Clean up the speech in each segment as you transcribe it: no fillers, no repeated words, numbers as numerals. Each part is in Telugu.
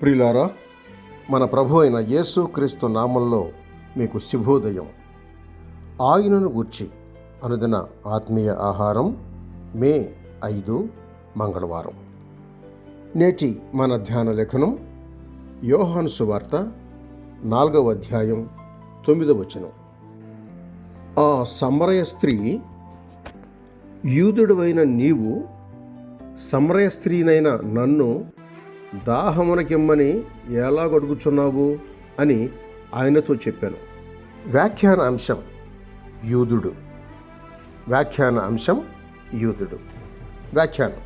ప్రియులారా, మన ప్రభు అయిన యేసు క్రీస్తు నామంలో మీకు శుభోదయం. ఆయనను గూర్చి అనుదిన ఆత్మీయ ఆహారం మే 5 మంగళవారం. నేటి మన ధ్యాన లేఖనం యోహాను సువార్త 4వ అధ్యాయం 9వ వచనం. ఆ సమరయ స్త్రీ, యూదుడవైన నీవు సమరయ స్త్రీనైన నన్ను దాహమునకిమ్మని ఎలా గడుగుచున్నావు అని ఆయనతో చెప్పాను. వ్యాఖ్యాన అంశం యూదుడు. వ్యాఖ్యానం: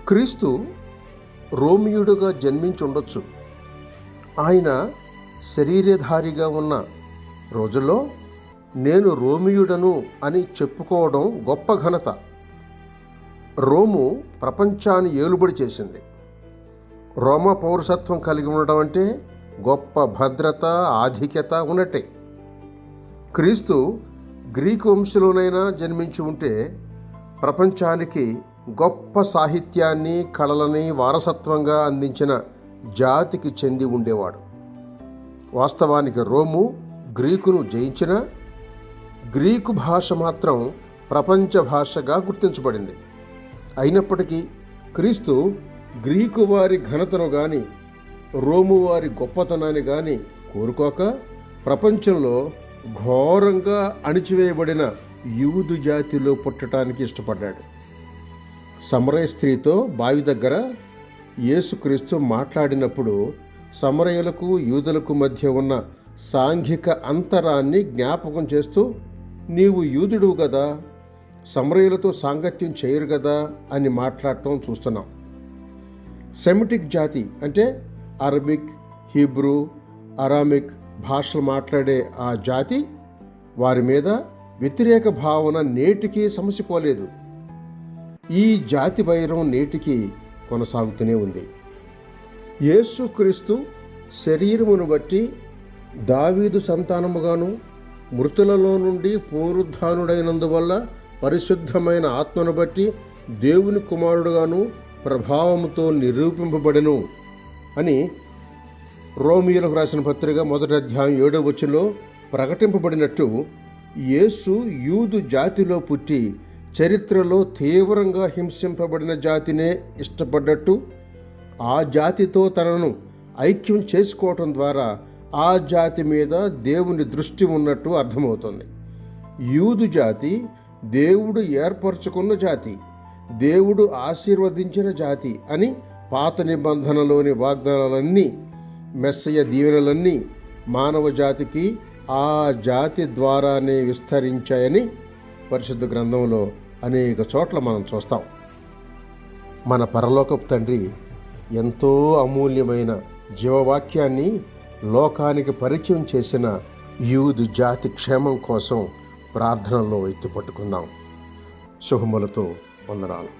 క్రీస్తు రోమియుడుగా జన్మించి ఉండొచ్చు. ఆయన శరీరధారిగా ఉన్న రోజుల్లో నేను రోమియుడను అని చెప్పుకోవడం గొప్ప ఘనత. రోము ప్రపంచాన్ని ఏలుబడి చేసింది. రోమా పౌరసత్వం కలిగి ఉండడం అంటే గొప్ప భద్రత, ఆధిక్యత ఉన్నట్టే. క్రీస్తు గ్రీకు వంశంలోనైనా జన్మించి ఉంటే ప్రపంచానికి గొప్ప సాహిత్యాన్ని, కళలని వారసత్వంగా అందించిన జాతికి చెంది ఉండేవాడు. వాస్తవానికి రోము గ్రీకును జయించిన గ్రీకు భాష మాత్రం ప్రపంచ భాషగా గుర్తించబడింది. అయినప్పటికీ క్రీస్తు గ్రీకు వారి ఘనతను కానీ రోము వారి గొప్పతనాన్ని కానీ కోరుకోక ప్రపంచంలో ఘోరంగా అణిచివేయబడిన యూదు జాతిలో పుట్టడానికి ఇష్టపడ్డాడు. సమరయ స్త్రీతో బావి దగ్గర యేసుక్రీస్తు మాట్లాడినప్పుడు సమరయులకు యూదులకు మధ్య ఉన్న సాంఘిక అంతరాన్ని జ్ఞాపకం చేస్తూ, నీవు యూదుడు కదా, సమరయులతో సాంగత్యం చేయరు కదా అని మాట్లాడటం చూస్తున్నాం. సెమిటిక్ జాతి అంటే అరబిక్, హీబ్రూ, అరామిక్ భాషలు మాట్లాడే ఆ జాతి వారి మీద వ్యతిరేక భావన నేటికీ సమసిపోలేదు. ఈ జాతి వైరం నేటికి కొనసాగుతూనే ఉంది. యేసుక్రీస్తు శరీరమును బట్టి దావీదు సంతానముగాను, మృతులలో నుండి పునరుద్ధానుడైనందువల్ల పరిశుద్ధమైన ఆత్మను బట్టి దేవుని కుమారుడుగాను ప్రభావముతో నిరూపింపబడెను అని రోమియోలకు రాసిన పత్రిక 1వ అధ్యాయం 7వ వచనంలో ప్రకటింపబడినట్టు, యేసు యూదు జాతిలో పుట్టి చరిత్రలో తీవ్రంగా హింసింపబడిన జాతినే ఇష్టపడ్డట్టు, ఆ జాతితో తనను ఐక్యం చేసుకోవటం ద్వారా ఆ జాతి మీద దేవుని దృష్టి ఉన్నట్టు అర్థమవుతుంది. యూదు జాతి దేవుడు ఏర్పరచుకున్న జాతి, దేవుడు ఆశీర్వదించిన జాతి అని పాత నిబంధనలోని వాగ్దానాలన్నీ, మెస్సయ దీవెనలన్నీ మానవ జాతికి ఆ జాతి ద్వారానే విస్తరించాయని పరిశుద్ధ గ్రంథంలో అనేక చోట్ల మనం చూస్తాం. మన పరలోకపు తండ్రి ఎంతో అమూల్యమైన జీవవాక్యాన్ని లోకానికి పరిచయం చేసిన యూదు జాతి క్షేమం కోసం ప్రార్థనలో ఎత్తుపట్టుకుందాం. శుభములతో వందనాలు.